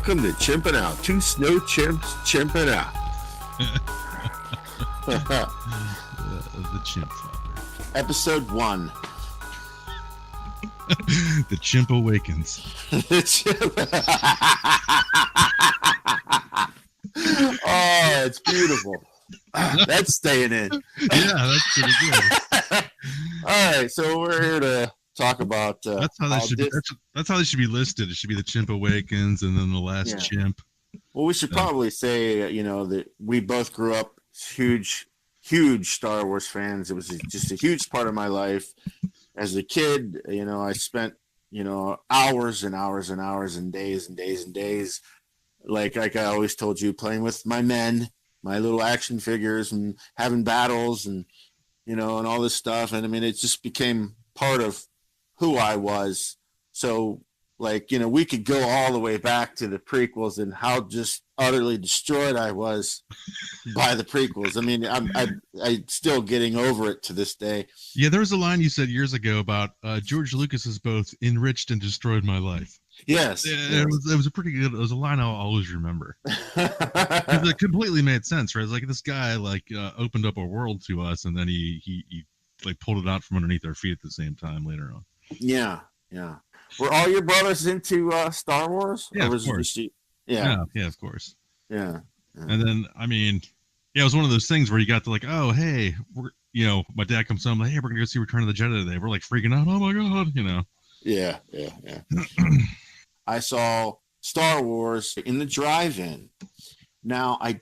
Welcome to Chimpin' Out. Two snow chimps chimping out. The Chimp Father. Episode 1. The Chimp Awakens. The Chimp. Oh, it's beautiful. That's staying in. Yeah, that's pretty good. All right, so we're here to talk about. That's how that's how they should be listed. It should be the Chimp Awakens and then the Last Chimp. Well, we should probably say, that we both grew up huge Star Wars fans. It was just a huge part of my life. As a kid, I spent, hours and hours and hours and days and days and days, like I always told you, playing with my men, my little action figures, and having battles and, and all this stuff. And I mean, it just became part of who I was. So, we could go all the way back to the prequels and how just utterly destroyed I was by the prequels. I mean, I'm still getting over it to this day. Yeah, there was a line you said years ago about George Lucas has both enriched and destroyed my life. Yes, It was a pretty good. It was a line I'll always remember. It completely made sense, right? It's like this guy opened up a world to us, and then he pulled it out from underneath our feet at the same time later on. Yeah. Were all your brothers into Star Wars? Yeah, of course. Yeah, of course. Yeah. And then, I mean, it was one of those things where you got to oh, hey, my dad comes home, hey, we're going to go see Return of the Jedi today. We're freaking out. Oh my God, Yeah. I saw Star Wars in the drive-in. Now, I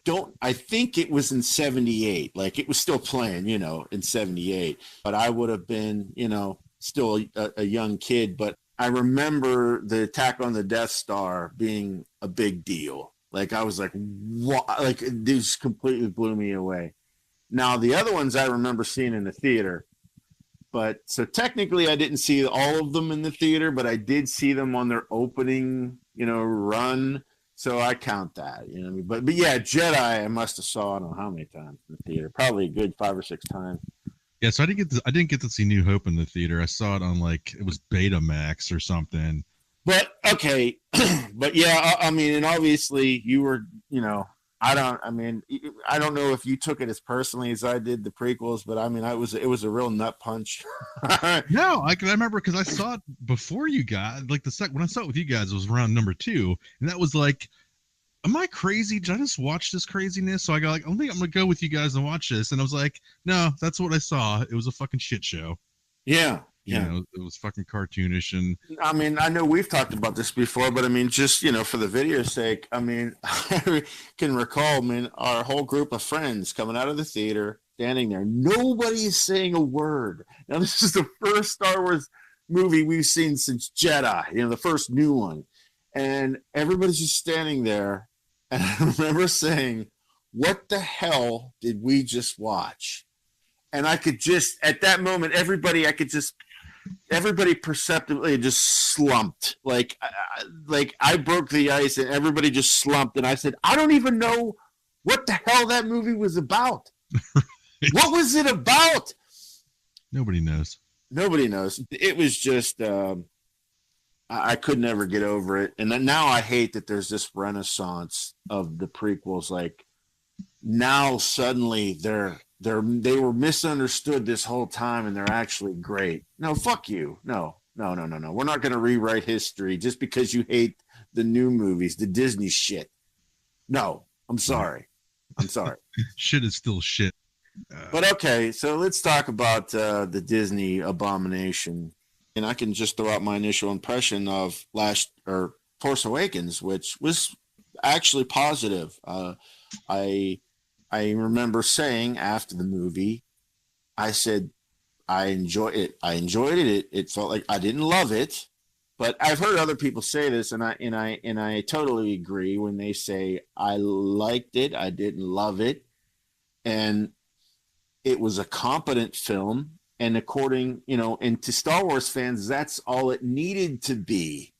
think it was in 78. It was still playing, in 78. But I would have been, still a young kid. But I remember the attack on the Death Star being a big deal. I was what? This completely blew me away. Now, the other ones I remember seeing in the theater. But so technically I didn't see all of them in the theater, but I did see them on their opening, run. So I count that, But yeah, Jedi, I must have saw, I don't know how many times in the theater. Probably a good 5 or 6 times. Yeah, so I didn't get to see New Hope in the theater. I saw it on it was Betamax or something. But okay, but yeah, I mean, and obviously you were, I don't know if you took it as personally as I did the prequels, but I mean, it was a real nut punch. No, I remember because I saw it before you guys. When I saw it with you guys, it was around number 2, and that was am I crazy? Did I just watch this craziness? So I got I think I'm gonna go with you guys and watch this, and I was like, no, that's what I saw. It was a fucking shit show. Yeah. It was fucking cartoonish. And I mean, I know we've talked about this before, but I mean, just, for the video's sake, I mean, I can recall, our whole group of friends coming out of the theater, standing there. Nobody is saying a word. Now, this is the first Star Wars movie we've seen since Jedi, the first new one. And everybody's just standing there. And I remember saying, what the hell did we just watch? And I could just, at that moment, everybody perceptibly just slumped. I broke the ice and everybody just slumped. And I said, I don't even know what the hell that movie was about. What was it about? Nobody knows. It was just, I could never get over it. And then now I hate that there's this renaissance of the prequels. Now suddenly they were misunderstood this whole time and they're actually great. No, fuck you. No. We're not going to rewrite history just because you hate the new movies, the Disney shit. No, I'm sorry. Shit is still shit. But okay, so let's talk about the Disney abomination. And I can just throw out my initial impression of Force Awakens, which was actually positive. I remember saying after the movie, I said, I enjoyed it. It felt like I didn't love it, but I've heard other people say this, and I totally agree when they say I liked it. I didn't love it, and it was a competent film. And according, and to Star Wars fans, that's all it needed to be.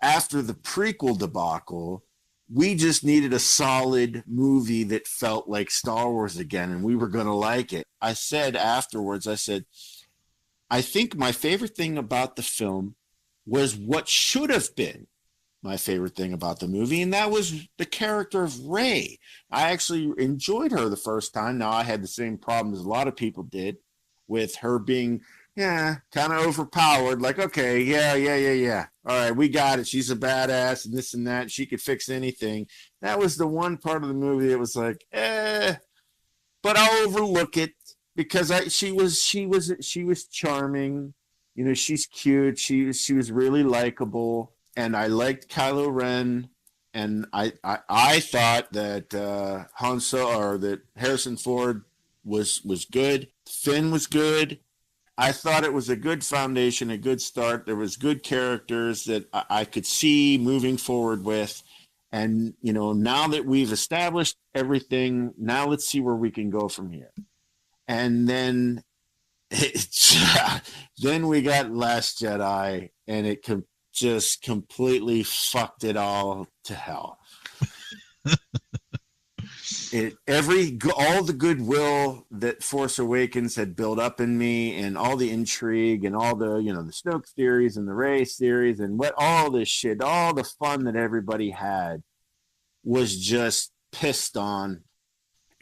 After the prequel debacle, we just needed a solid movie that felt like Star Wars again, and we were going to like it. I said afterwards, I think my favorite thing about the film was what should have been. my favorite thing about the movie, and that was the character of Rey. I actually enjoyed her the first time. Now, I had the same problem as a lot of people did with her being, yeah, kind of overpowered. Like, okay, yeah. All right, we got it. She's a badass and this and that. She could fix anything. That was the one part of the movie that was like, but I'll overlook it because she was charming. You know, she's cute. She was really likable, and I liked Kylo Ren. And I thought that that Harrison Ford was good. Finn was good. I thought it was a good foundation, a good start. There was good characters that I could see moving forward with. And, you know, now that we've established everything, now let's see where we can go from here. And then then we got Last Jedi, and it just completely fucked it all to hell. All the goodwill that Force Awakens had built up in me, and all the intrigue, and all the, you know, the Snoke theories and the Rey theories, and what all this shit, all the fun that everybody had, was just pissed on.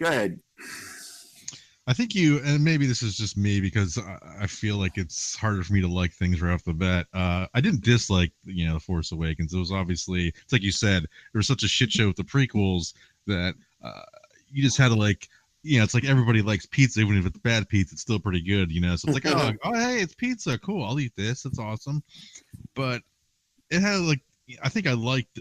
Go ahead. I think and maybe this is just me because I feel like it's harder for me to like things right off the bat. I didn't dislike, you know, The Force Awakens. It was obviously, it's like you said, there was such a shit show with the prequels that you just had to, like, you know, it's like everybody likes pizza, even if it's bad pizza, it's still pretty good, you know. So it's like, oh, hey, it's pizza, cool, I'll eat this, it's awesome. But it had, like, I think I liked.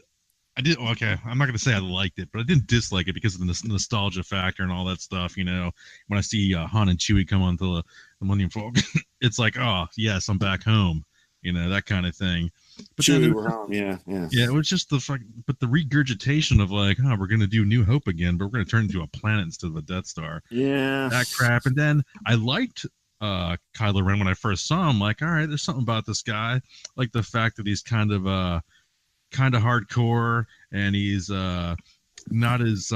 Okay, I'm not going to say I liked it, but I didn't dislike it because of the nostalgia factor and all that stuff, you know. When I see Han and Chewie come onto the Millennium Falcon, it's like, oh, yes, I'm back home, you know, that kind of thing. But Chewie, we're home, yeah. Yeah, it was just but the regurgitation of, like, oh, we're going to do New Hope again, but we're going to turn into a planet instead of a Death Star. Yeah. That crap. And then I liked Kylo Ren when I first saw him. Like, all right, there's something about this guy. Like the fact that he's kind of hardcore, and he's not as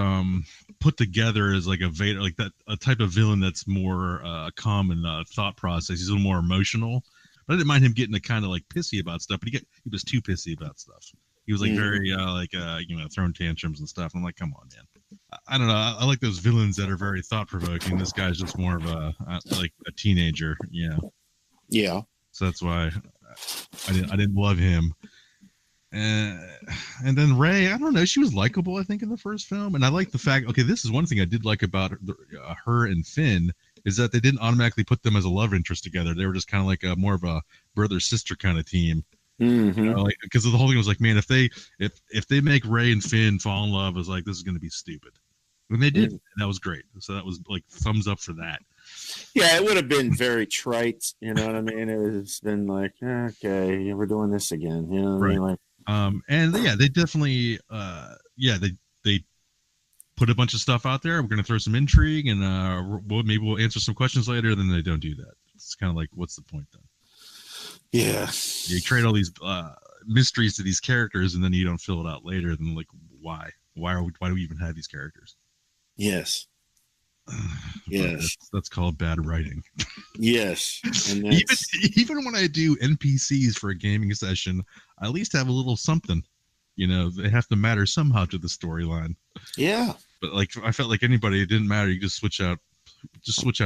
put together as like a Vader, like that, a type of villain that's more calm in thought process. He's a little more emotional, but I didn't mind him getting kind of like pissy about stuff, but he was too pissy about stuff. He was like very you know, throwing tantrums and stuff. I'm like, come on, man. I don't know. I like those villains that are very thought provoking. This guy's just more of like a teenager, you know. Yeah. So that's why I didn't love him. And then Rey, I don't know, she was likable, I think, in the first film, and I like the fact. Okay, this is one thing I did like about her and Finn, is that they didn't automatically put them as a love interest together. They were just kind of like more of a brother sister kind of team. Mm-hmm. You know, like, because the whole thing was like, man, if they make Rey and Finn fall in love, I was like, this is going to be stupid. When they did, that was great. So that was like thumbs up for that. Yeah, it would have been very trite. You know what I mean? It would have been like, okay, we're doing this again. You know what I mean? Like. And yeah, they definitely, they put a bunch of stuff out there. We're going to throw some intrigue, and maybe we'll answer some questions later. Then they don't do that. It's kind of like, what's the point then? Yeah. You create all these mysteries to these characters, and then you don't fill it out later. Then, like, why do we even have these characters? Yes. Yes. That's called bad writing. Yes. And even when I do NPCs for a gaming session, I at least have a little something. You know, they have to matter somehow to the storyline. Yeah. But like, I felt like anybody, it didn't matter. You just switch out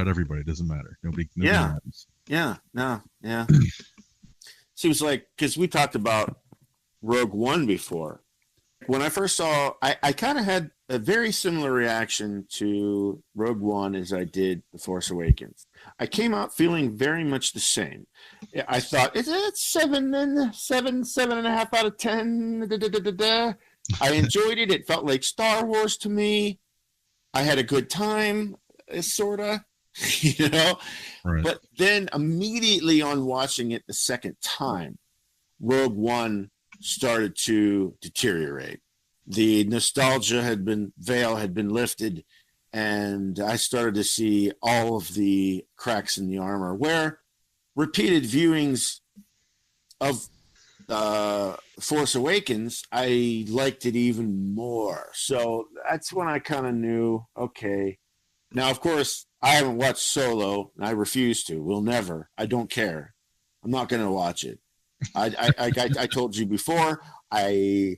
everybody. It doesn't matter. Nobody matters. Yeah. No. Yeah. Seems like, because we talked about Rogue One before. When I first saw, I kind of had a very similar reaction to Rogue One as I did The Force Awakens. I came out feeling very much the same. I thought, it's 7.5 out of 10. I enjoyed it. It felt like Star Wars to me. I had a good time, sort of, you know. Right. But then immediately on watching it the second time, Rogue One started to deteriorate. The nostalgia veil had been lifted, and I started to see all of the cracks in the armor, where repeated viewings of Force Awakens, I liked it even more. So that's when I kind of knew, okay. Now, of course, I haven't watched Solo, and I refuse to. Will never. I don't care. I'm not going to watch it. I told you before, I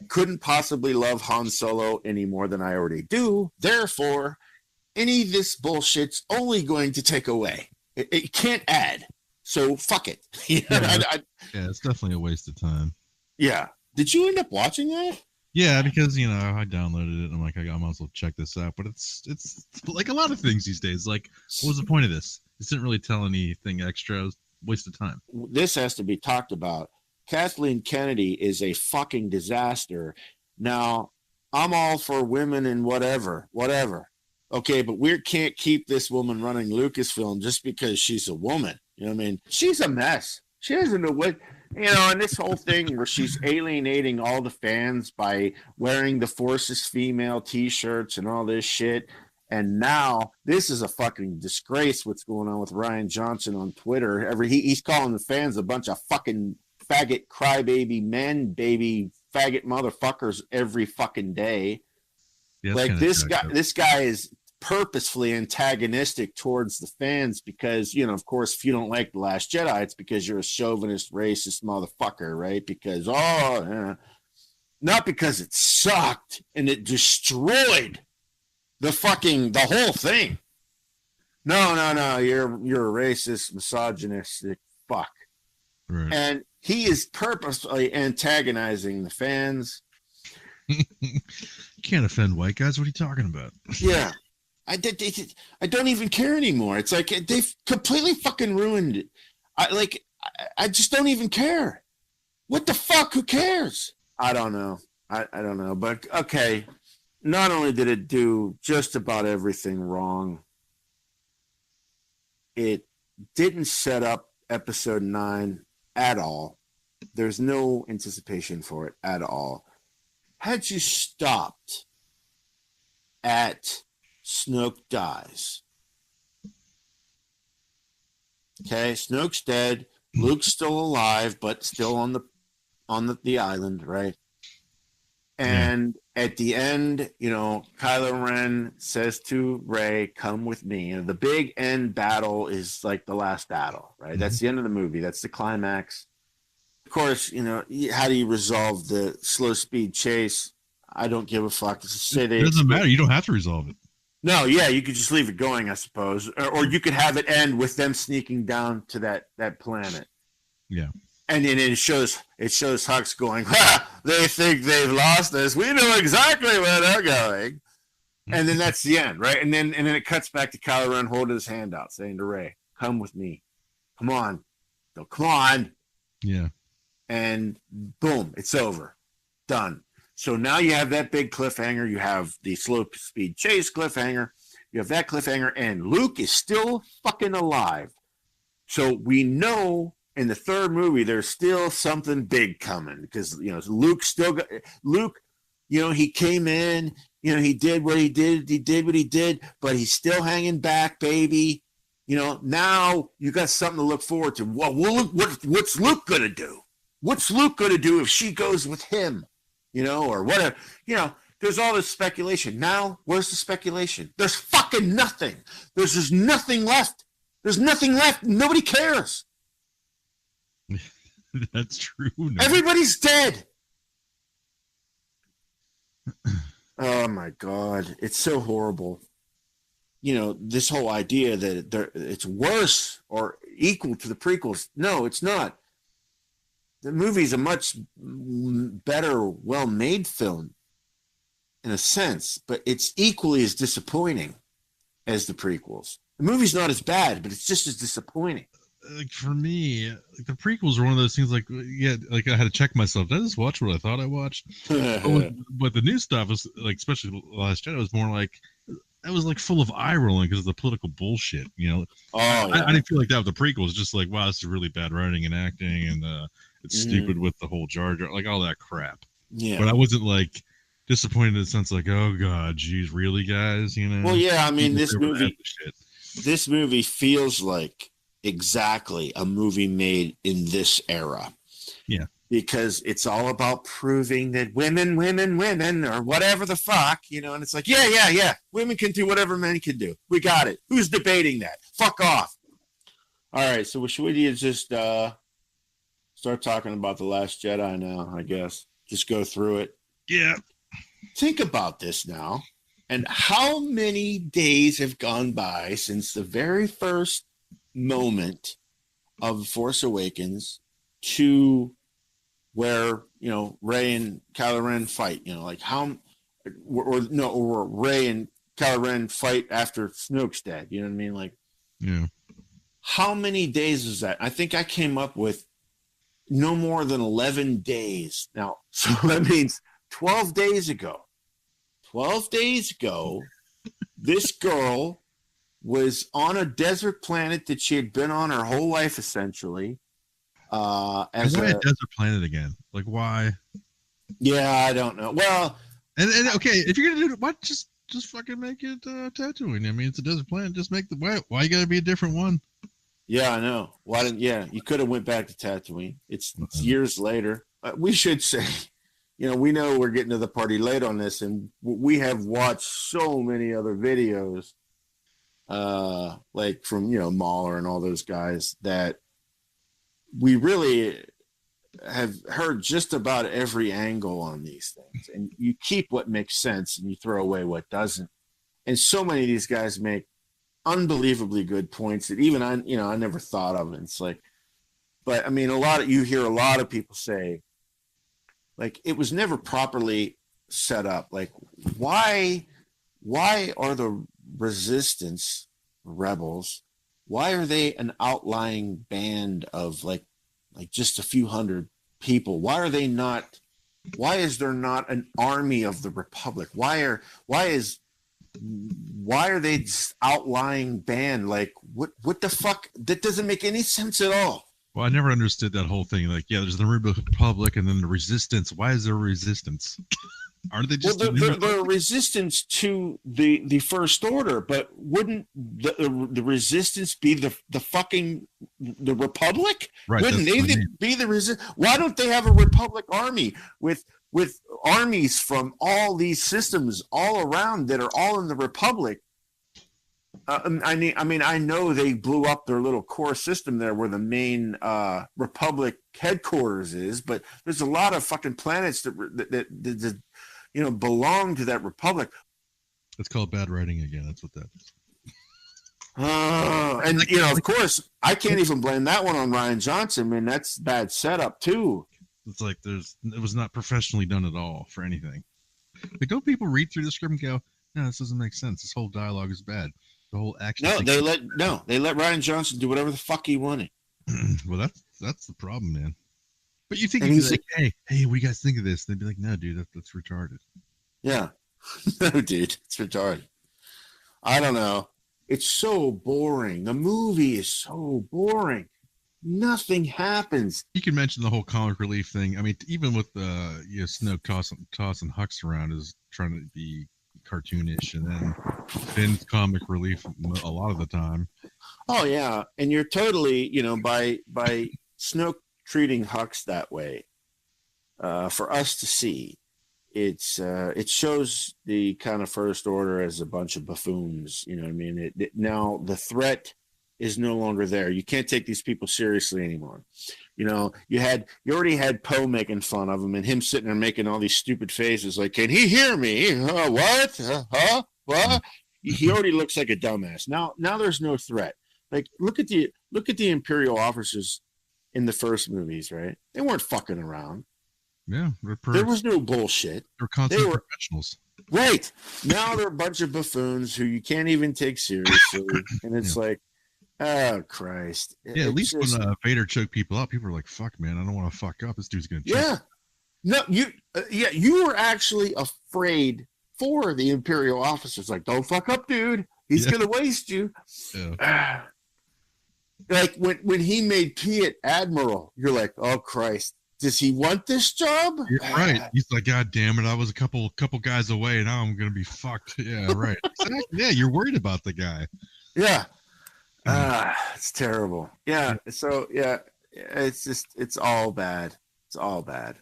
couldn't possibly love Han Solo any more than I already do. Therefore, any of this bullshit's only going to take away. It can't add. So fuck it. Yeah, it's definitely a waste of time. Yeah. Did you end up watching that? Yeah, because I downloaded it and I'm like, I might as well check this out. But it's like a lot of things these days. Like, what was the point of this? This didn't really tell anything extra. It was a waste of time. This has to be talked about. Kathleen Kennedy is a fucking disaster. Now, I'm all for women and whatever. Okay, but we can't keep this woman running Lucasfilm just because she's a woman. You know what I mean? She's a mess. She doesn't know what, and this whole thing where she's alienating all the fans by wearing the Forces female t-shirts and all this shit. And now this is a fucking disgrace what's going on with Ryan Johnson on Twitter. He's calling the fans a bunch of fucking faggot crybaby men, baby faggot motherfuckers every fucking day. Yeah, like this guy is purposefully antagonistic towards the fans because, of course, if you don't like The Last Jedi, it's because you're a chauvinist, racist motherfucker, right? Because, not because it sucked and it destroyed the whole thing. No, you're a racist, misogynistic fuck. Right. And he is purposely antagonizing the fans. You can't offend white guys. What are you talking about? Yeah. I don't even care anymore. It's like they've completely fucking ruined it. I just don't even care. What the fuck? Who cares? I don't know. I don't know. But okay. Not only did it do just about everything wrong, it didn't set up episode 9 at all. There's no anticipation for it at all. Had you stopped at Snoke dies. Okay, Snoke's dead. Luke's still alive, but still on the island, right? And at the end, Kylo Ren says to Rey, "Come with me." The big end battle is like the last battle, right? Mm-hmm. That's the end of the movie. That's the climax. Of course, how do you resolve the slow speed chase? I don't give a fuck. It doesn't matter. You don't have to resolve it. No, yeah, you could just leave it going, I suppose, or you could have it end with them sneaking down to that planet. Yeah, and then it shows Hux going, they think they've lost us. We know exactly where they're going, and then that's the end, right? And then it cuts back to Kylo Ren holding his hand out, saying to Rey, "Come with me, come on, come on." Yeah, and boom, it's over, done. So now you have that big cliffhanger. You have the slow speed chase cliffhanger. You have that cliffhanger, and Luke is still fucking alive. So we know in the third movie there's still something big coming because Luke still got Luke. He came in. He did what he did. He did what he did, but he's still hanging back, baby. Now you got something to look forward to. Well, what's Luke gonna do? What's Luke gonna do if she goes with him? Or whatever. There's all this speculation. Now, where's the speculation? There's fucking nothing. There's just nothing left. There's nothing left. Nobody cares. That's true. No. Everybody's dead. Oh my God. It's so horrible. This whole idea that it's worse or equal to the prequels. No, it's not. The movie's a much better, well-made film in a sense, but it's equally as disappointing as the prequels. The movie's not as bad, but it's just as disappointing. Like for me, the prequels are one of those things. Like I had to check myself. Did I just watch what I thought I watched? But the new stuff was like, especially Last Jedi, was more like that was like full of eye rolling because of the political bullshit. I didn't feel like that with the prequels. Just like, wow, this is really bad writing and acting, and it's stupid with the whole Jar Jar, like all that crap. Yeah. But I wasn't like disappointed in the sense like, oh God, geez, really, guys? Well, yeah, I mean, this movie feels like exactly a movie made in this era. Yeah. Because it's all about proving that women, or whatever the fuck, and it's like, yeah. Women can do whatever men can do. We got it. Who's debating that? Fuck off. All right, so should we just start talking about The Last Jedi now, I guess. Just go through it. Yeah. Think about this now. And how many days have gone by since the very first moment of Force Awakens to where, Rey and Kylo Ren fight, like how, or Rey and Kylo Ren fight after Snoke's dead. You know what I mean? Like, yeah. How many days is that? I think I came up with no more than 11 days. Now, so that means 12 days ago. 12 days ago, this girl was on a desert planet that she had been on her whole life, essentially. As why a desert planet again? Like, why? Yeah, I don't know. Well, and okay, if you're gonna do it, why just fucking make it Tatooine? I mean, it's a desert planet. Just make the why you gotta be a different one? Yeah, I know. Why didn't? Yeah, you could have went back to Tatooine. It's years later. We should say, we know we're getting to the party late on this, and we have watched so many other videos, like from Mahler and all those guys, that we really have heard just about every angle on these things, and you keep what makes sense and you throw away what doesn't. And so many of these guys make unbelievably good points that even I never thought of. And it's like, but I mean, you hear a lot of people say, like, it was never properly set up. Like, why are the resistance rebels? Why are they an outlying band of like just a few hundred people? Why are there not an army of the Republic? Why are they this outlying band? Like, what the fuck? That doesn't make any sense at all. Well, I never understood that whole thing. Like, yeah, there's the Republic and then the Resistance. Why is there resistance? Aren't they just the resistance to the First Order? But wouldn't the resistance be the fucking the Republic? Right, wouldn't they be the resistance? Why don't they have a Republic army with armies from all these systems all around that are all in the Republic? I mean, I know they blew up their little core system there where the main Republic headquarters is, but there's a lot of fucking planets that belong to that Republic. It's called bad writing again. That's what that is. And of course, I can't even blame that one on Rian Johnson. I mean, that's bad setup too. It's like it was not professionally done at all for anything. But don't people read through the script and go, no, this doesn't make sense. This whole dialogue is bad. The whole action. They let Rian Johnson do whatever the fuck he wanted. Well, that's the problem, man. But you think he's like, hey, what do you guys think of this? They'd be like, no, dude, that's retarded. Yeah, no, dude, it's retarded. I don't know. It's so boring. The movie is so boring. Nothing happens. You can mention the whole comic relief thing. I mean, even with Snoke tossing Hux around is trying to be cartoonish, and then Finn's comic relief a lot of the time. Oh yeah, and you're totally by Snoke treating Hux that way, for us to see, it shows the kind of First Order as a bunch of buffoons. You know what I mean? Now the threat is no longer there. You can't take these people seriously anymore. You already had Poe making fun of him and him sitting there making all these stupid faces like, can he hear me? What? What? He already looks like a dumbass. Now there's no threat. Like, look at the Imperial officers in the first movies, right? They weren't fucking around. Yeah. There was no bullshit. They were professionals. Right. Now they're a bunch of buffoons who you can't even take seriously. And it's like, oh, Christ. Yeah, at least when Vader choked people out, people were like, fuck, man, I don't want to fuck up. This dude's going to choke. Yeah. No, you were actually afraid for the Imperial officers. Like, don't fuck up, dude. He's going to waste you. Yeah. Like, when he made Piet Admiral, you're like, oh, Christ. Does he want this job? Yeah, right. He's like, God damn it. I was a couple guys away. Now I'm going to be fucked. Yeah, right. Exactly. Yeah, you're worried about the guy. Yeah. It's terrible. Yeah. So, yeah, it's all bad. It's all bad.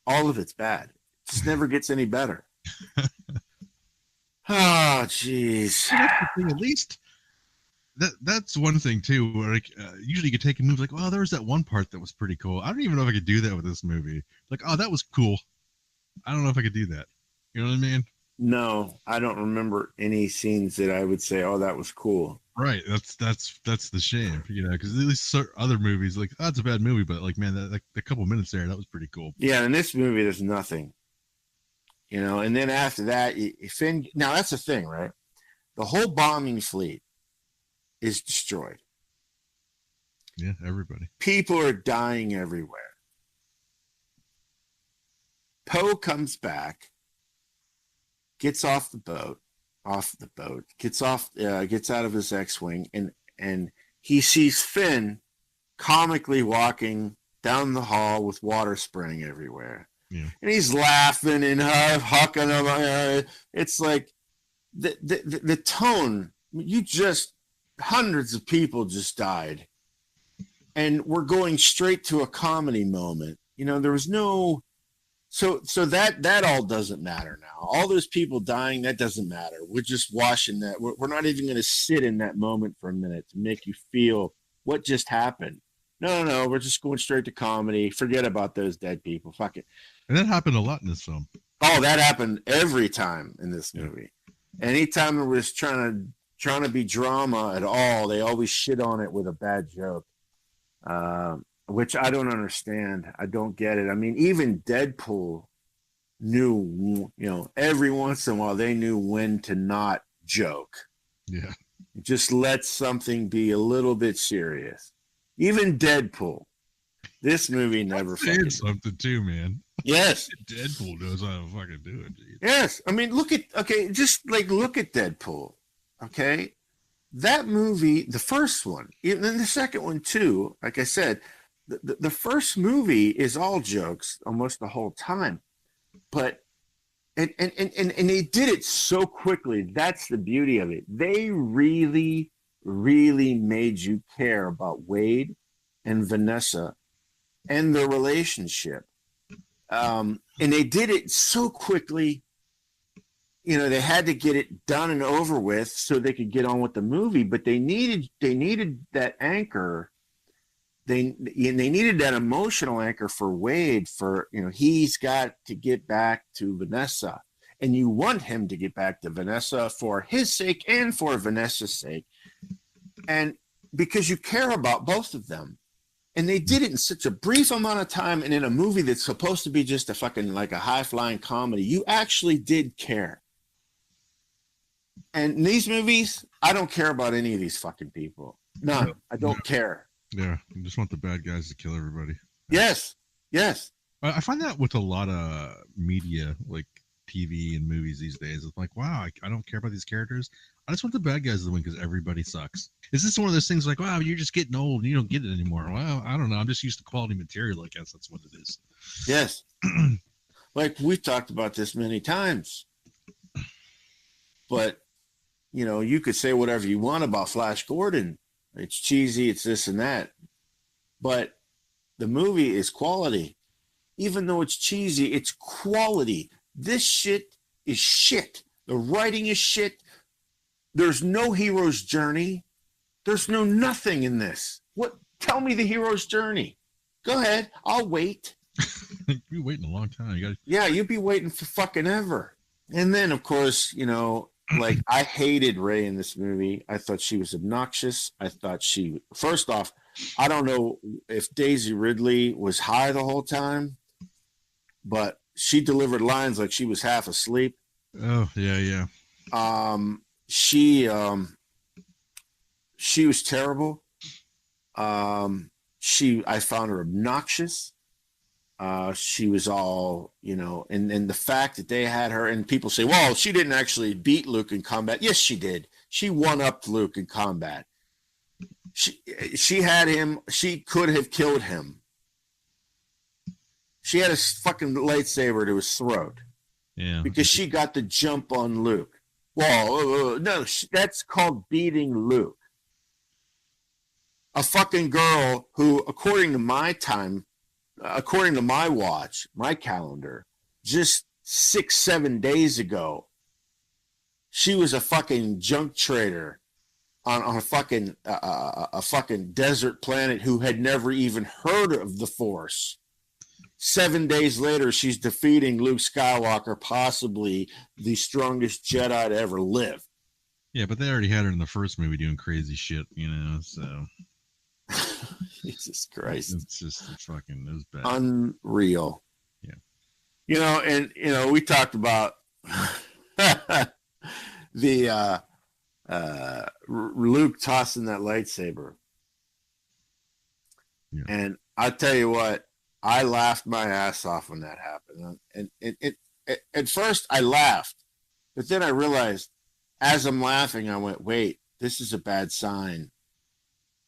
All of it's bad. It just never gets any better. Oh, jeez. At that's one thing too. Where like usually you could take a movie like, oh, there was that one part that was pretty cool. I don't even know if I could do that with this movie. Like, oh, that was cool. I don't know if I could do that. You know what I mean? No, I don't remember any scenes that I would say, "Oh, that was cool." Right. That's the shame, you know, because at least other movies like, oh, it's a bad movie, but like, man, that a couple minutes there, that was pretty cool. Yeah, in this movie, there's nothing, you know. And then after that, Finn. Now that's the thing, right? The whole bombing fleet is destroyed. Yeah, everybody. People are dying everywhere. Poe comes back, gets off the boat, gets out of his X-wing, and he sees Finn comically walking down the hall with water spraying everywhere. Yeah. And he's laughing and hucking him. It's like the tone. Hundreds of people just died, and we're going straight to a comedy moment. You know, there was no. So that all doesn't matter now. All those people dying, that doesn't matter. We're just washing that. We're not even going to sit in that moment for a minute to make you feel what just happened. No. We're just going straight to comedy. Forget about those dead people. Fuck it. And that happened a lot in this film. Oh, that happened every time in this movie. Anytime it was trying to be drama at all, they always shit on it with a bad joke. Which I don't understand. I don't get it. I mean, even Deadpool knew, you know, every once in a while they knew when to not joke. Yeah. Just let something be a little bit serious. Even Deadpool. This movie never fucking something too, man. Yes. Deadpool knows how to fucking do it. Dude. Yes. I mean, look at Deadpool. Okay. That movie, the first one, and then the second one too, like I said, the first movie is all jokes almost the whole time, but and they did it so quickly. That's the beauty of it. They really made you care about Wade and Vanessa and their relationship, and they did it so quickly. You know, they had to get it done and over with so they could get on with the movie, but they needed that anchor. They needed that emotional anchor for Wade, for, you know, he's got to get back to Vanessa, and you want him to get back to Vanessa for his sake and for Vanessa's sake, and because you care about both of them. And they did it in such a brief amount of time, and in a movie that's supposed to be just a fucking like a high-flying comedy, you actually did care. And in these movies, I don't care about any of these fucking people. None. I don't care. Yeah, I just want the bad guys to kill everybody. Yes. I find that with a lot of media, like TV and movies these days. It's like, wow, I don't care about these characters. I just want the bad guys to win because everybody sucks. Is this one of those things like, wow, you're just getting old and you don't get it anymore? Well, I don't know. I'm just used to quality material. I guess that's what it is. Yes. Like we've talked about this many times. But, you know, you could say whatever you want about Flash Gordon. It's cheesy, it's this and that. But the movie is quality. Even though it's cheesy, it's quality. This shit is shit. The writing is shit. There's no hero's journey. There's no nothing in this. What? Tell me the hero's journey. Go ahead. I'll wait. You've been waiting a long time. Yeah, you'd be waiting for fucking ever. And then, of course, you know, like, I hated Rey in this movie. I thought she was obnoxious. I thought first off, I don't know if Daisy Ridley was high the whole time, but she delivered lines like she was half asleep. Oh, yeah. She was terrible. I found her obnoxious. She was all, you know, and the fact that they had her, and people say, well, she didn't actually beat Luke in combat. Yes, she did. She one-upped Luke in combat. She had him. She could have killed him. She had a fucking lightsaber to his throat. Yeah. Because she got the jump on Luke. Well, no, that's called beating Luke. A fucking girl who, according to my watch, my calendar, just 6-7 days ago, she was a fucking junk trader on a fucking desert planet who had never even heard of the Force. 7 days later, she's defeating Luke Skywalker, possibly the strongest Jedi to ever live. Yeah, but they already had her in the first movie doing crazy shit, so. Jesus Christ. It's just fucking, it was bad. Unreal. Yeah. And we talked about the Luke tossing that lightsaber. Yeah. And I tell you what, I laughed my ass off when that happened. And at first I laughed, but then I realized as I'm laughing, I went, wait, this is a bad sign.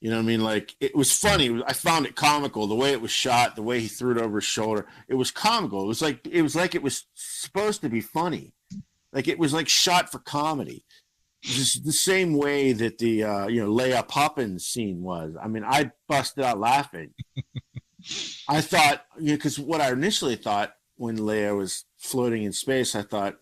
You know what I mean? Like, it was funny. I found it comical, the way it was shot, the way he threw it over his shoulder. It was comical. It was like it was supposed to be funny. Like, it was like shot for comedy. Just the same way that the Leia Poppins scene was. I mean, I busted out laughing. I thought, because what I initially thought when Leia was floating in space, I thought,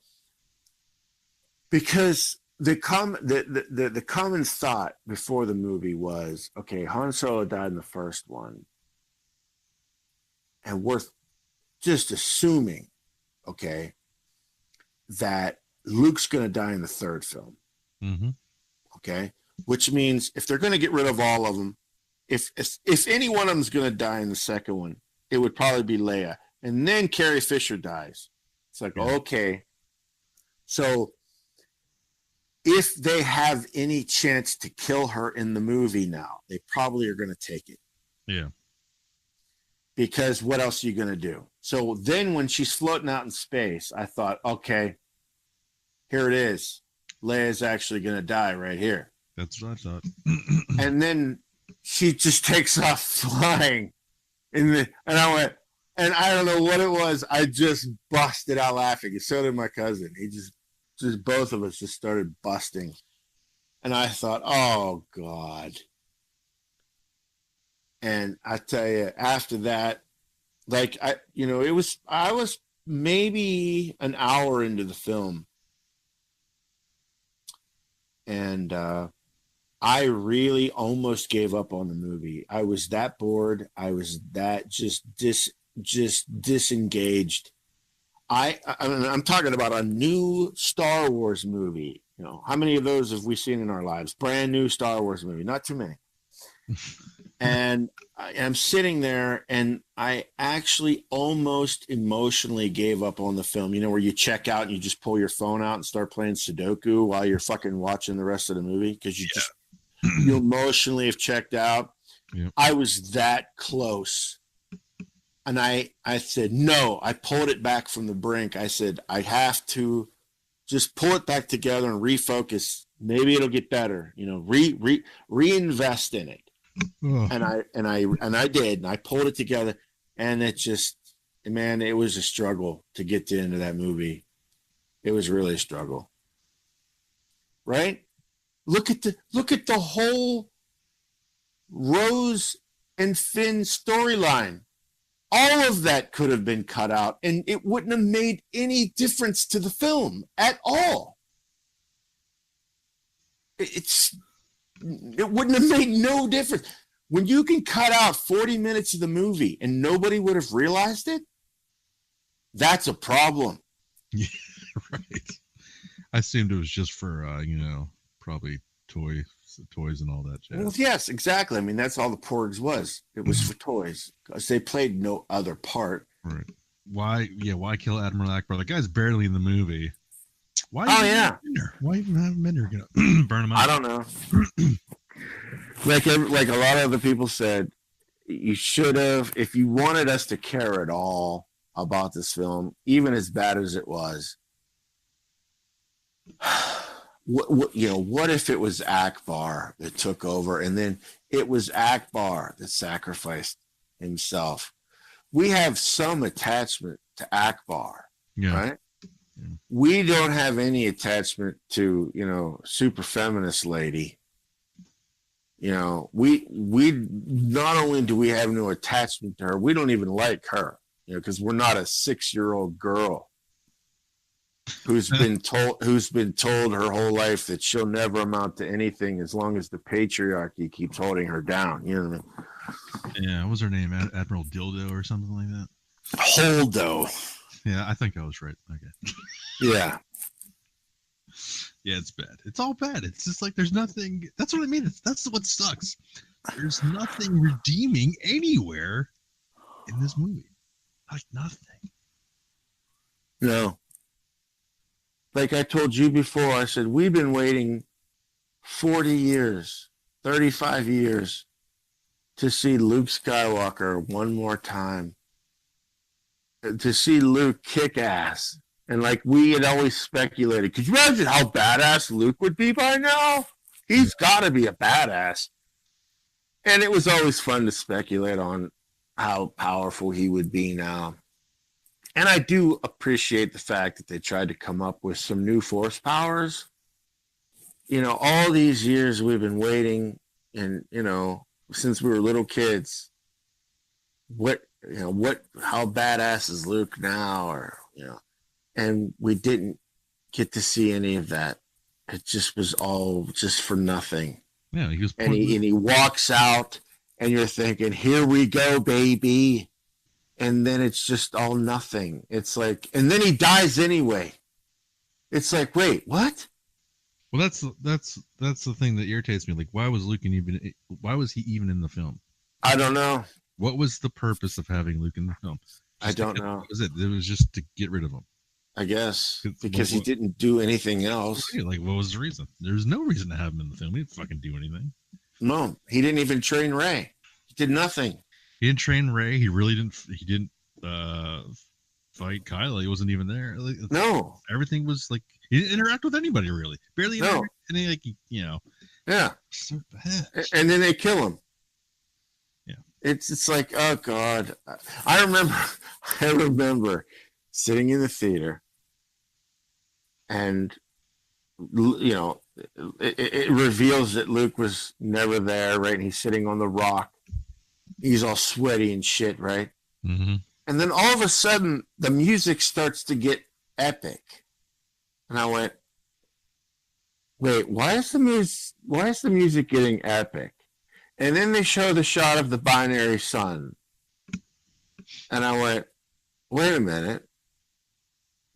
because the common thought before the movie was, okay, Han Solo died in the first one, and we're just assuming, okay, that Luke's going to die in the third film. Mm-hmm. Okay, which means if they're going to get rid of all of them, if any one of them is going to die in the second one, it would probably be Leia, and then Carrie Fisher dies. It's like, okay, so if they have any chance to kill her in the movie now, they probably are going to take it. Yeah. Because what else are you going to do? So then when she's floating out in space, I thought, okay, here it is. Leia's actually going to die right here. That's what I thought. And then she just takes off flying. And I went, and I don't know what it was. I just busted out laughing. And so did my cousin. He just both of us just started busting. And I thought, oh, God. And I tell you, after that, like, I was maybe an hour into the film. And I really almost gave up on the movie. I was that bored. I was that just disengaged. I'm talking about a new Star Wars movie. How many of those have we seen in our lives? Brand new Star Wars movie, not too many. And I'm sitting there, and I actually almost emotionally gave up on the film. Where you check out and you just pull your phone out and start playing Sudoku while you're fucking watching the rest of the movie because you emotionally have checked out. Yep. I was that close. And I said, no, I pulled it back from the brink. I said, I have to just pull it back together and refocus. Maybe it'll get better, reinvest in it. Oh. And I did, and I pulled it together, and it just, man, it was a struggle to get to the end of that movie. It was really a struggle. Right? Look at the whole Rose and Finn storyline. All of that could have been cut out, and it wouldn't have made any difference to the film at all. It wouldn't have made no difference. When you can cut out 40 minutes of the movie and nobody would have realized it, that's a problem. Yeah, right. I assumed it was just for, probably toys and all that jazz. Well, yes, exactly. I mean, that's all the Porgs was. It was for toys because they played no other part. Right. Why kill Admiral Akbar? The guy's barely in the movie. Why even have him in there? Gonna burn him out? I don't know. Like a lot of other people said, you should have, if you wanted us to care at all about this film, even as bad as it was, what if it was Akbar that took over, and then it was Akbar that sacrificed himself? We have some attachment to Akbar, right? Yeah. We don't have any attachment to, super feminist lady. We not only do we have no attachment to her, we don't even like her, because we're not a 6-year-old girl. who's been told her whole life that she'll never amount to anything as long as the patriarchy keeps holding her down. You know what I mean? Yeah, what was her name? Admiral Dildo or something like that? Holdo. Yeah, I think I was right. Okay. Yeah. Yeah, it's bad. It's all bad. It's just like there's nothing. That's what I mean. That's what sucks. There's nothing redeeming anywhere in this movie. Like nothing. No. Like I told you before, I said, we've been waiting 40 years, 35 years to see Luke Skywalker one more time. To see Luke kick ass. And like we had always speculated, could you imagine how badass Luke would be by now? He's got to be a badass. And it was always fun to speculate on how powerful he would be now. And I do appreciate the fact that they tried to come up with some new force powers. You know, all these years we've been waiting, and, you know, since we were little kids, how badass is Luke now? Or, you know, and we didn't get to see any of that. It just was all just for nothing. Yeah, and he walks out, and you're thinking, here we go, baby. And then it's just all nothing. It's like, and then he dies anyway. It's like, wait, what? Well, that's the thing that irritates me. Like, why was he even in the film? I don't know. What was the purpose of having Luke in the film? I don't know. That was it. It was just to get rid of him. I guess because he didn't do anything else. Like, what was the reason? There's no reason to have him in the film. He didn't fucking do anything. No, he didn't even train Rey. He did nothing. He didn't train Rey. He really didn't. He didn't fight Kylo. He wasn't even there. Like, no, everything was like he didn't interact with anybody really. Barely. No. Any, like, you know. Yeah. So bad. And then they kill him. Yeah. It's like, oh God. I remember sitting in the theater, and you know, it reveals that Luke was never there, right? And he's sitting on the rock. He's all sweaty and shit, right? Mm-hmm. And then all of a sudden, the music starts to get epic, and I went, "Wait, why is the music getting epic?" And then they show the shot of the binary sun, and I went, "Wait a minute,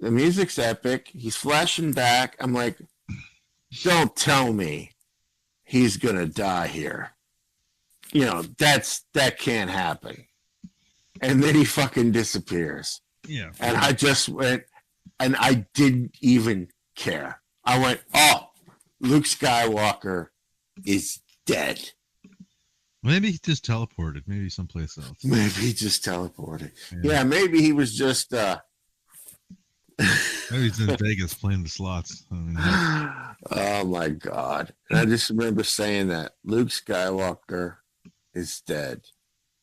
the music's epic. He's flashing back." I'm like, "Don't tell me he's gonna die here." You know, that can't happen. And then he fucking disappears. Yeah. And I just went, and I didn't even care. I went, oh, Luke Skywalker is dead. Maybe he just teleported. Maybe someplace else. Maybe he just teleported. Yeah, maybe he was just... Maybe he's in Vegas playing the slots. I mean, oh, my God. And I just remember saying that. Luke Skywalker is dead.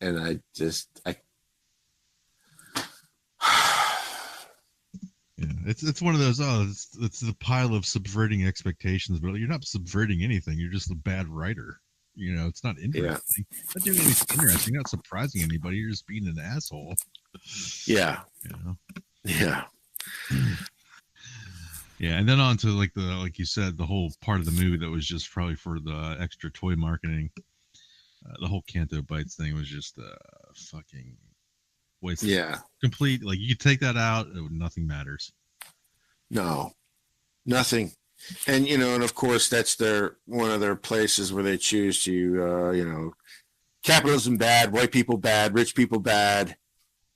And I yeah, it's one of those. It's the pile of subverting expectations, but you're not subverting anything. You're just a bad writer. You know, it's not interesting. Yeah. Not doing anything interesting. You're not surprising anybody. You're just being an asshole. Yeah. You know? Yeah. Yeah, and then on to like you said, the whole part of the movie that was just probably for the extra toy marketing. The whole Canto Bites thing was just fucking waste. Yeah. Complete. Like, you could take that out, nothing matters. No, nothing. And, you know, and of course that's one of their places where they choose to, you know, capitalism bad, white people bad, rich people bad.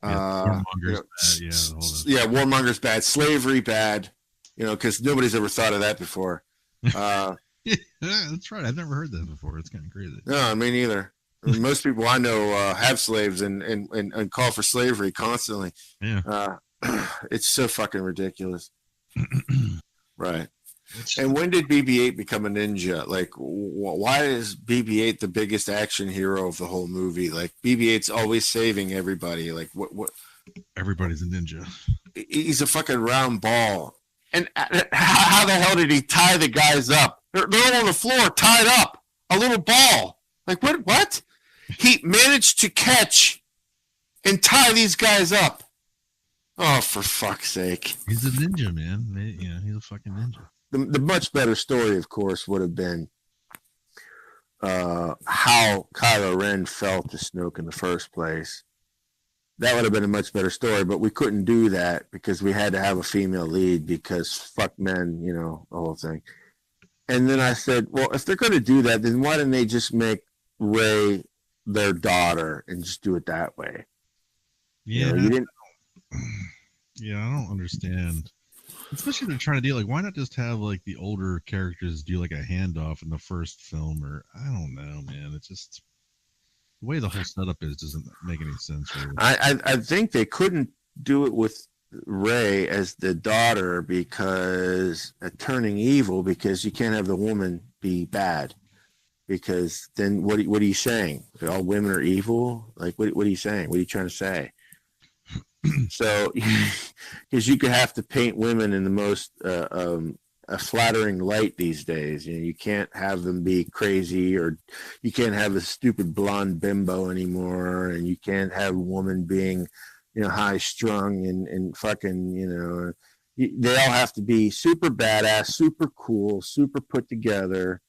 Warmongers bad. Yeah, warmongers bad, slavery bad, you know, because nobody's ever thought of that before. Yeah, that's right. I've never heard that before. It's kind of crazy. No, me neither. Most people I know have slaves and call for slavery constantly. Yeah. It's so fucking ridiculous. Right. And when did BB-8 become a ninja? Like, why is BB-8 the biggest action hero of the whole movie? Like, BB-8's always saving everybody. Like, what? Everybody's a ninja. He's a fucking round ball. And how the hell did he tie the guys up? They're all on the floor, tied up. A little ball. Like, what? He managed to catch and tie these guys up. Oh, for fuck's sake! He's a ninja, man. He's a fucking ninja. The much better story, of course, would have been how Kylo Ren fell to Snoke in the first place. That would have been a much better story, but we couldn't do that because we had to have a female lead because fuck men, you know, the whole thing. And then I said, well, if they're going to do that, then why didn't they just make Rey their daughter and just do it that way? Yeah, you know, you didn't. Yeah, I don't understand. Especially they're trying to do like, why not just have like the older characters do like a handoff in the first film, or I don't know, man. It's just the way the whole setup is doesn't make any sense. Really. I think they couldn't do it with Rey as the daughter because turning evil, because you can't have the woman be bad, because then what are you saying? All women are evil? Like what are you saying? What are you trying to say? So, because you could have to paint women in the most a flattering light these days. You know, you can't have them be crazy, or you can't have a stupid blonde bimbo anymore, and you can't have a woman being, you know, high strung and fucking, you know, they all have to be super badass, super cool, super put together,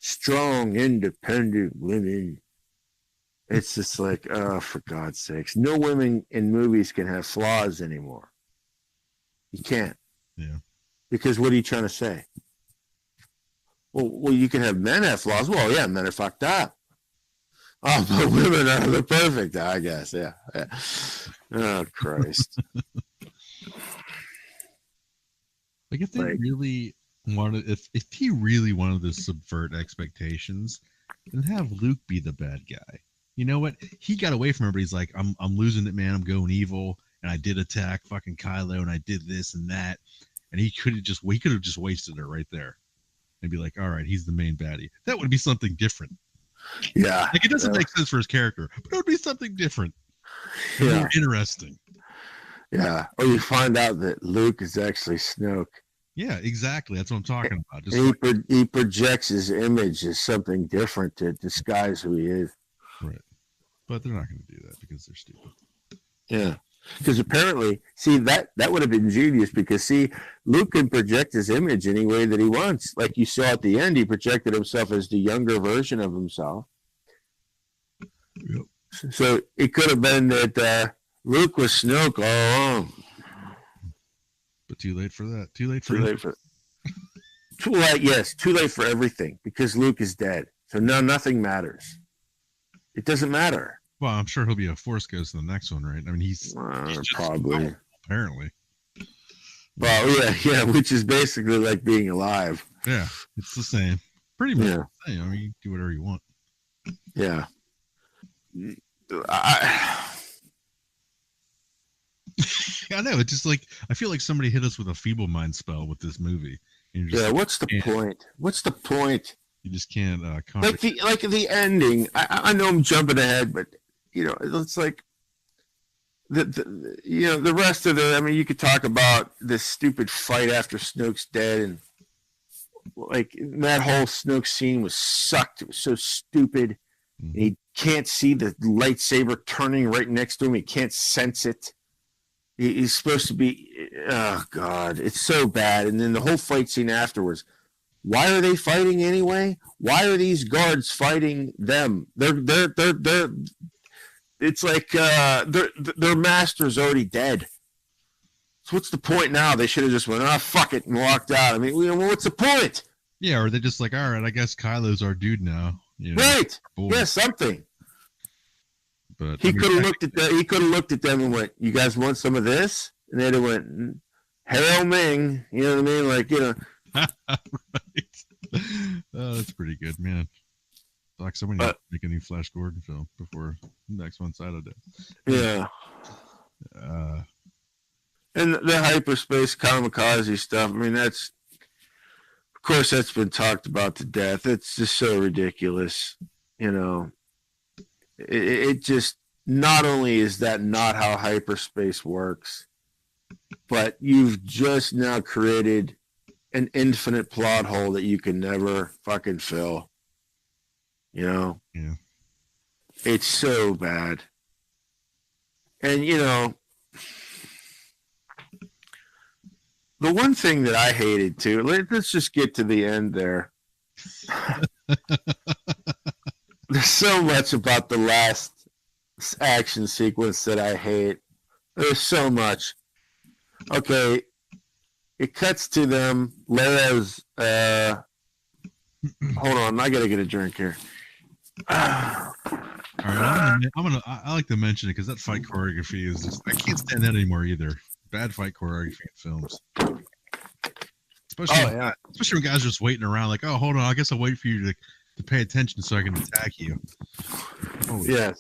strong, independent women. It's just like, oh, for God's sakes. No women in movies can have flaws anymore. You can't. Yeah. Because what are you trying to say? Well, you can have men have flaws. Well, yeah, men are fucked up. Oh, but women are the perfect, I guess. Yeah. Oh, Christ. Like if they really wanted, if he really wanted to subvert expectations, then have Luke be the bad guy. You know what? He got away from everybody. He's like, I'm losing it, man. I'm going evil, and I did attack fucking Kylo, and I did this and that, and he could have just wasted it right there, and be like, all right, he's the main baddie. That would be something different. Yeah, like it doesn't make sense for his character, but it would be something different, more interesting. Yeah, or you find out that Luke is actually Snoke. Yeah, exactly. That's what I'm talking about. Just he projects his image as something different to disguise who he is. Right. But they're not going to do that because they're stupid. Yeah. Because apparently, see, that would have been genius because, see, Luke can project his image any way that he wants. Like you saw at the end, he projected himself as the younger version of himself. Yep. So it could have been that Luke was Snoke all along. But too late for that. Too late, yes. Too late for everything because Luke is dead. So now nothing matters. It doesn't matter. Well, I'm sure he'll be a Force Ghost in the next one, right? I mean, he's probably. Apparently. Well, yeah, which is basically like being alive. Yeah, it's the same. Pretty much the same. I mean, you can do whatever you want. Yeah. I know. It's just like, I feel like somebody hit us with a feeble mind spell with this movie. Yeah, what's the point? What's the point? You just can't like the ending. I know I'm jumping ahead, but you know it's like the rest of the. I mean, you could talk about this stupid fight after Snoke's dead, and like that whole Snoke scene was sucked. It was so stupid. Mm-hmm. He can't see the lightsaber turning right next to him. He can't sense it. He's supposed to be. Oh God, it's so bad. And then the whole fight scene afterwards. Why are they fighting anyway? Why are these guards fighting them? They're. It's like their master's already dead. So what's the point now? They should have just went, fuck it, and walked out. I mean, what's the point? Yeah, or they just like, all right, I guess Kylo's our dude now. You know, right? Yeah, something. But he could have looked at them. He could have looked at them and went, "You guys want some of this?" And they'd have went, "Hail Ming." You know what I mean? Like, you know. Right. Oh, that's pretty good, man. Like somebody make a new Flash Gordon film before next one's out of it. Yeah. And the hyperspace kamikaze stuff. I mean, of course, that's been talked about to death. It's just so ridiculous. You know, it just not only is that not how hyperspace works, but you've just now created an infinite plot hole that you can never fucking fill. You know? Yeah. It's so bad. And, you know, the one thing that I hated too. Let's just get to the end there. There's so much about the last action sequence that I hate. There's so much. Okay, it cuts to them. Leia's. Hold on, I gotta get a drink here. All right, I like to mention it because that fight choreography is just, I can't stand that anymore either. Bad fight choreography in films. Especially when guys are just waiting around like, oh, hold on, I guess I'll wait for you to pay attention so I can attack you. Oh, yes.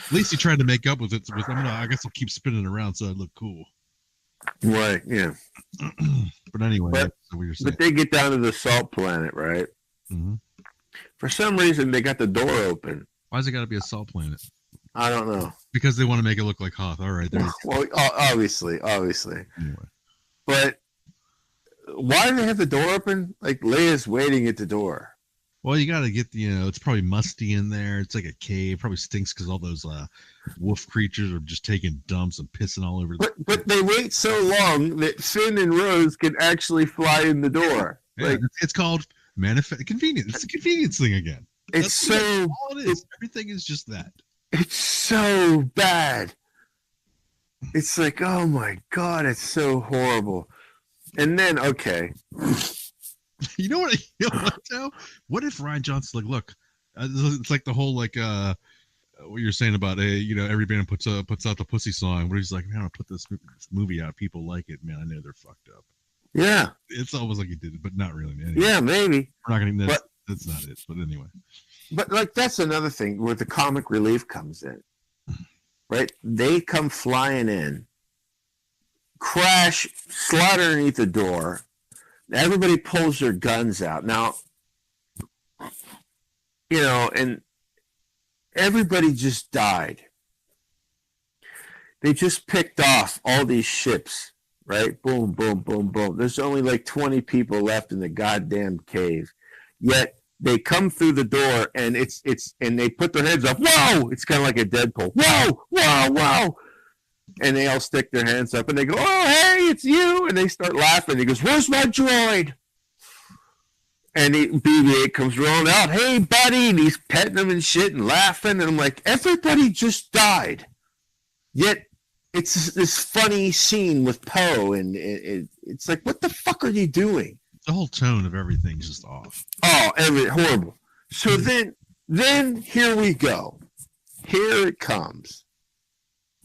At least he tried to make up with it. I guess I'll keep spinning around so I look cool. Right, yeah. But anyway, but they get down to the salt planet, right? Mm-hmm. For some reason, they got the door open. Why's it got to be a salt planet? I don't know. Because they want to make it look like Hoth. All right, there. Well, obviously. Anyway. But why do they have the door open? Like Leia's waiting at the door. Well, you got to get it's probably musty in there. It's like a cave. Probably stinks because all those wolf creatures are just taking dumps and pissing all over. But they wait so long that Finn and Rose can actually fly in the door. Yeah, like, it's called convenience. It's a convenience thing again. It's all it is. Everything is just that. It's so bad. It's like, oh my God, it's so horrible. And then, okay. You know what? Joe? What if Ryan Johnson's like, look, it's like the whole what you're saying about every band puts out the pussy song, where he's like, man, I'll put this movie out. People like it, man. I know they're fucked up. Yeah, it's almost like he did it, but not really. Anyway, yeah, maybe. We're not gonna. That's not it. But anyway. But like that's another thing where the comic relief comes in, right? They come flying in, crash, slide underneath the door. Everybody pulls their guns out. Now, and everybody just died. They just picked off all these ships, right? Boom, boom, boom, boom. There's only like 20 people left in the goddamn cave. Yet they come through the door and and they put their heads up. Whoa! It's kind of like a Deadpool. Whoa! Whoa! Whoa! And they all stick their hands up and they go, oh, hey, it's you. And they start laughing. He goes, where's my droid? And BB-8 comes rolling out. Hey, buddy. And he's petting them and shit and laughing. And I'm like, everybody just died. Yet it's this funny scene with Poe. And it's like, what the fuck are you doing? The whole tone of everything's just off. Oh, horrible. So then here we go. Here it comes.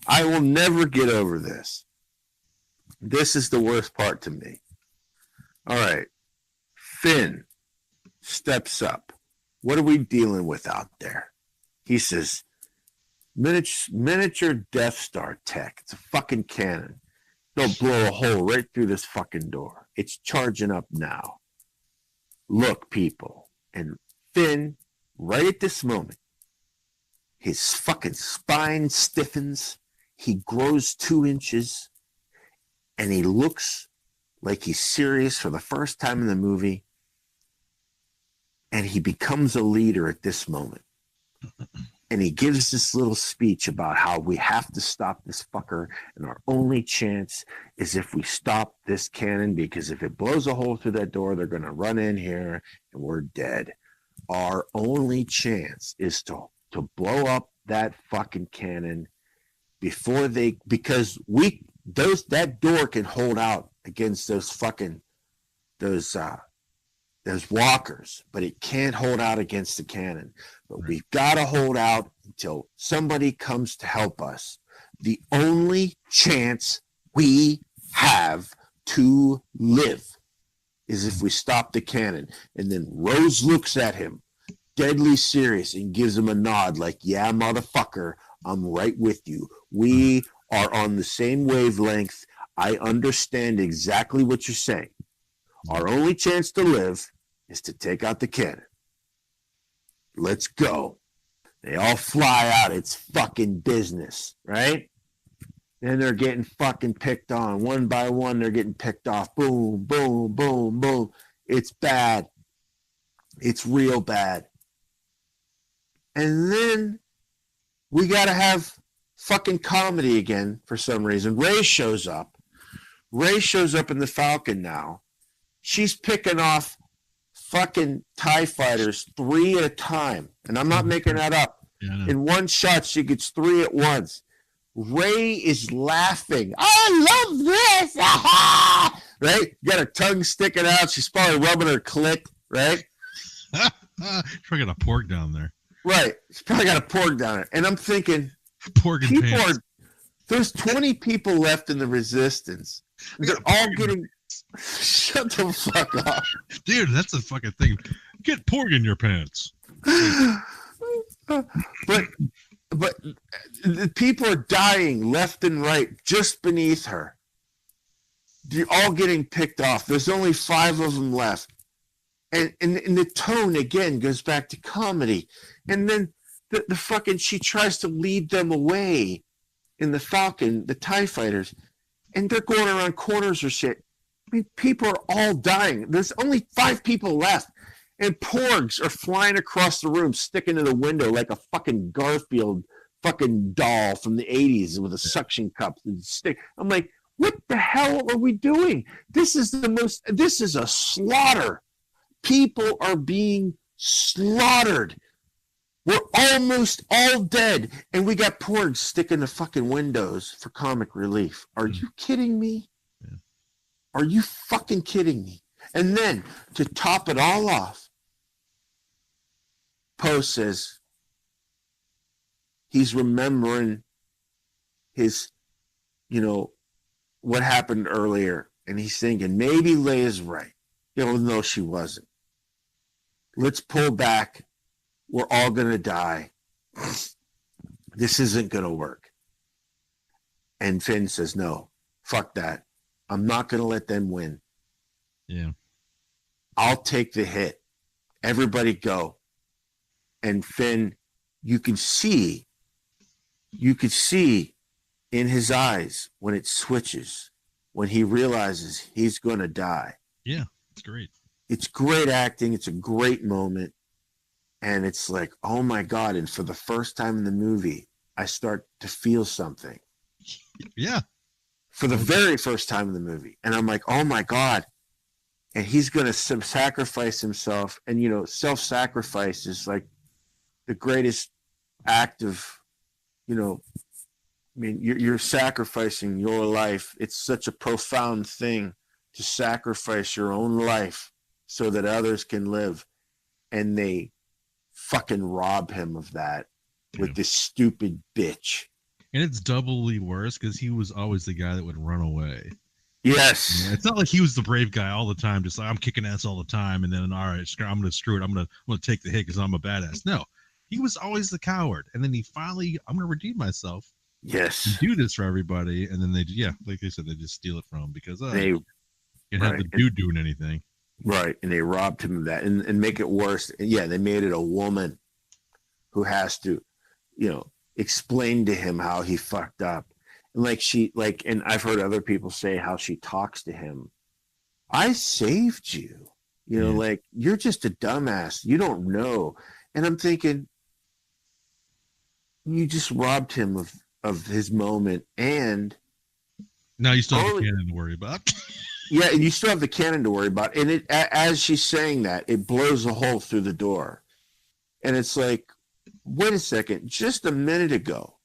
I will never get over this. This is the worst part to me. All right. Finn steps up. What are we dealing with out there? He says, miniature Death Star tech. It's a fucking cannon. They'll blow a hole right through this fucking door. It's charging up now. Look, people. And Finn, right at this moment, his fucking spine stiffens. He grows 2 inches, and he looks like he's serious for the first time in the movie, and he becomes a leader at this moment. And he gives this little speech about how we have to stop this fucker, and our only chance is if we stop this cannon, because if it blows a hole through that door, they're going to run in here, and we're dead. Our only chance is to blow up that fucking cannon because that door can hold out against those walkers, but it can't hold out against the cannon. But we've got to hold out until somebody comes to help us. The only chance we have to live is if we stop the cannon. And then Rose looks at him, deadly serious, and gives him a nod like, yeah, motherfucker, I'm right with you. We are on the same wavelength. I understand exactly what you're saying. Our only chance to live is to take out the cannon. Let's go. They all fly out. It's fucking business, right? Then they're getting fucking picked on. One by one, they're getting picked off. Boom, boom, boom, boom. It's bad. It's real bad. And then we got to have fucking comedy again for some reason. Ray shows up. Rey shows up in the Falcon now. She's picking off fucking TIE fighters 3 at a time. And I'm not making that up. Yeah, in one shot, she gets 3 at once. Rey is laughing. I love this. Right? Got her tongue sticking out. She's probably rubbing her clit, right? Probably got a pork down there. Right. She's probably got a pork down there. And I'm thinking, pork and pants. There's 20 people left in the Resistance. They're all getting... Shut the fuck up. Dude, that's a fucking thing. Get pork in your pants. But the people are dying left and right just beneath her. They're all getting picked off. There's only 5 of them left. And the tone, again, goes back to comedy. And then the fucking, she tries to lead them away in the Falcon, the TIE fighters. And they're going around corners or shit. I mean, people are all dying. There's only 5 people left. And porgs are flying across the room, sticking to the window like a fucking Garfield fucking doll from the 80s with a suction cup. And stick. I'm like, what the hell are we doing? This is a slaughter. People are being slaughtered. We're almost all dead. And we got porgs sticking to fucking windows for comic relief. Are you kidding me? Yeah. Are you fucking kidding me? And then to top it all off, Poe says he's remembering his, what happened earlier. And he's thinking, maybe Leia's right, even though she wasn't. Let's pull back. We're all going to die. This isn't going to work. And Finn says, no, fuck that. I'm not going to let them win. Yeah. I'll take the hit. Everybody go. And Finn, you could see in his eyes when it switches, when he realizes he's going to die. Yeah, it's great. It's great acting. It's a great moment. And it's like, oh my God. And for the first time in the movie, I start to feel something. Yeah. For the very first time in the movie. And I'm like, oh my God. And he's going to sacrifice himself. And, self-sacrifice is like the greatest act of, you're sacrificing your life. It's such a profound thing to sacrifice your own life so that others can live. And they fucking rob him of that with this stupid bitch. And it's doubly worse because he was always the guy that would run away. Yes. It's not like he was the brave guy all the time, just like I'm kicking ass all the time, and then all right, I'm gonna screw it. I'm gonna take the hit because I'm a badass. No, he was always the coward, and then he finally, I'm gonna redeem myself. Yes. Do this for everybody, and then like they said, they just steal it from him because they can't have the dude doing anything. Right, and they robbed him of that, and make it worse. Yeah, they made it a woman who has to, explain to him how he fucked up. And and I've heard other people say how she talks to him. I saved you. You're just a dumbass. You don't know. And I'm thinking, you just robbed him of his moment. And now you still have the cannon to worry about. Yeah, and you still have the cannon to worry about. And as she's saying that, it blows a hole through the door. And it's like, wait a second, just a minute ago,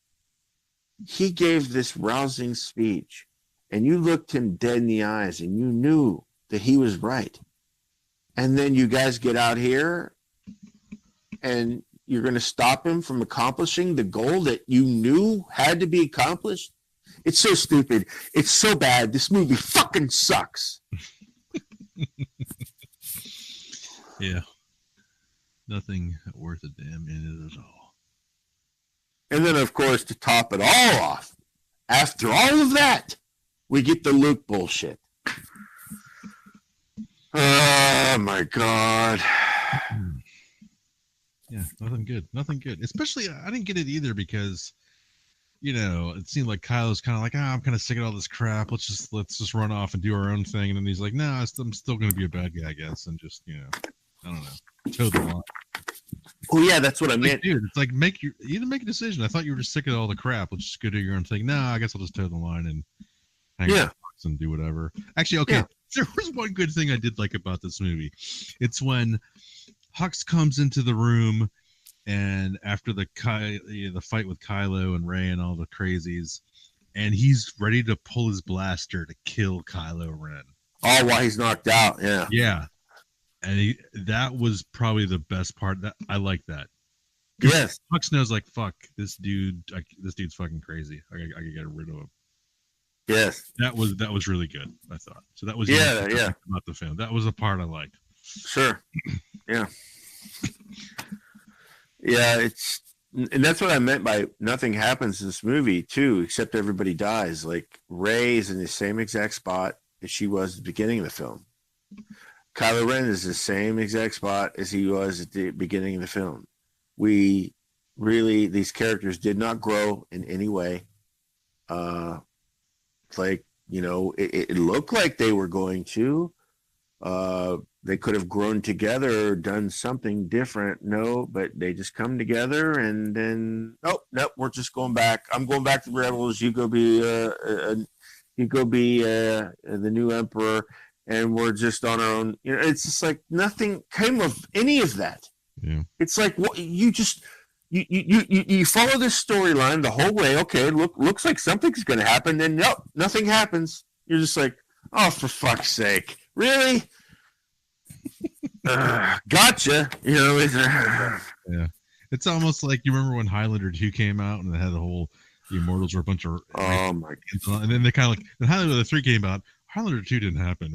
he gave this rousing speech, and you looked him dead in the eyes, and you knew that he was right. And then you guys get out here, and you're going to stop him from accomplishing the goal that you knew had to be accomplished? It's so stupid. It's so bad. This movie fucking sucks. Yeah. Nothing worth a damn in it at all. And then, of course, to top it all off, after all of that, we get the Luke bullshit. Oh, my God. Yeah, nothing good. Nothing good. Especially, I didn't get it either because, it seemed like Kylo's kind of like, I'm kind of sick of all this crap. Let's just run off and do our own thing. And then he's like, no, I'm still going to be a bad guy, I guess. And just, I don't know, toe the line. Oh yeah, that's what I meant. Dude, it's like either make a decision. I thought you were just sick of all the crap. Let's just go do your own thing. No, I guess I'll just toe the line and hang out. Hux and do whatever. Actually, okay, there was one good thing I did like about this movie. It's when Hux comes into the room, and after the fight with Kylo and Rey and all the crazies, and he's ready to pull his blaster to kill Kylo Ren. Oh, while he's knocked out, yeah. Yeah. And that was probably the best part. That I like that. Yes. Hux knows, like, fuck, this dude's fucking crazy. I can get rid of him. Yes. That was really good, I thought. So that was about the film. That was the part I liked. Sure. Yeah. Yeah, and that's what I meant by nothing happens in this movie too, except everybody dies. Like, Rey is in the same exact spot as she was at the beginning of the film. Kylo Ren is the same exact spot as he was at the beginning of the film. These characters did not grow in any way. Like, it looked like they were going to. They could have grown together or done something different. No, but they just come together and then, nope, we're just going back. I'm going back to the Rebels. You go be the new Emperor, and we're just on our own. It's just like nothing came of any of that. Yeah. It's like what you follow this storyline the whole way. Okay, looks like something's going to happen. Then nope, nothing happens. You're just like, oh, for fuck's sake, really? Gotcha. Yeah. It's almost like, you remember when Highlander 2 came out and they had the Immortals were a bunch of. Oh my God. And then they kind of like, when Highlander 3 came out, Highlander 2 didn't happen.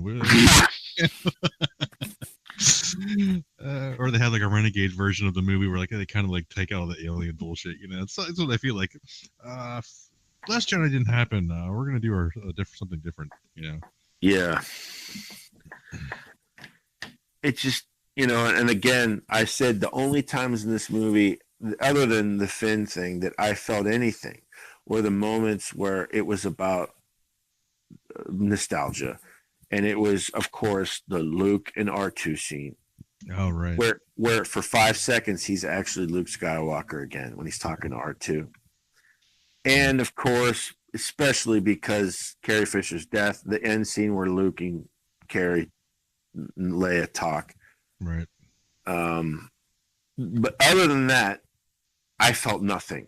Or they had like a renegade version of the movie where like they kind of like take out all the alien bullshit. It's what I feel like. Last Jedi didn't happen. We're gonna do something different. Yeah. It's just, and again, I said the only times in this movie, other than the Finn thing, that I felt anything were the moments where it was about nostalgia. And it was, of course, the Luke and R2 scene. Oh, right. Where for 5 seconds, he's actually Luke Skywalker again when he's talking to R2. And, of course, especially because Carrie Fisher's death, the end scene where Luke and Carrie and Leia talk. Right. But other than that, I felt nothing.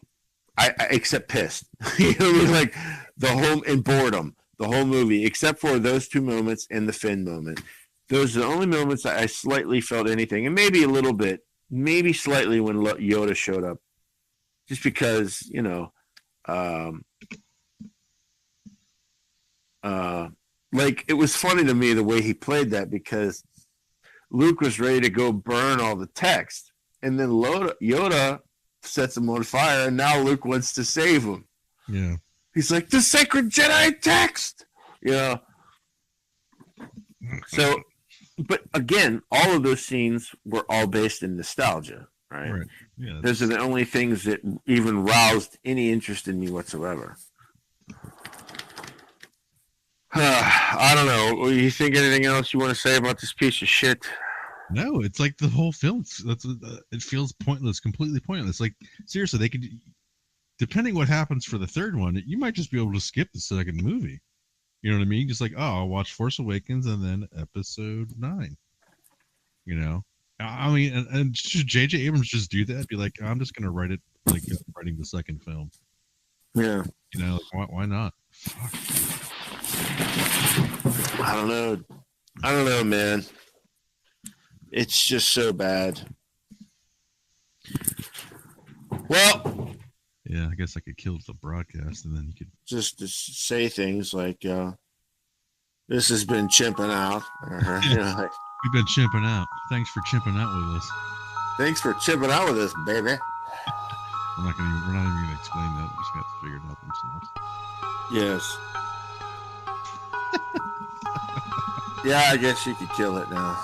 I except pissed. Like and boredom. The whole movie, except for those two moments and the Finn moment. Those are the only moments I slightly felt anything, and maybe a little bit, maybe slightly when Yoda showed up, just because like, it was funny to me the way he played that, because Luke was ready to go burn all the text, and then Yoda sets him on fire, and now Luke wants to save him. Yeah. He's like, the sacred Jedi text! So, but again, all of those scenes were all based in nostalgia, right? Right. Yeah, those are the only things that even roused any interest in me whatsoever. I don't know. You think anything else you want to say about this piece of shit? No, it's like the whole film. It feels pointless, completely pointless. Like, seriously, they could, depending what happens for the third one, you might just be able to skip the second movie. You know what I mean? Just like, I'll watch Force Awakens and then Episode 9. I mean, and should J.J. Abrams just do that? Be like, I'm just going to write it like writing the second film. Yeah. Why not? Fuck. I don't know, man. It's just so bad. Well, yeah, I guess I could kill the broadcast, and then you could just say things like, "This has been chimping out." We've been chimping out. Thanks for chimping out with us. Thanks for chimping out with us, baby. We're not even gonna explain that. We just got to figure it out themselves. Yes. Yeah, I guess you could kill it now.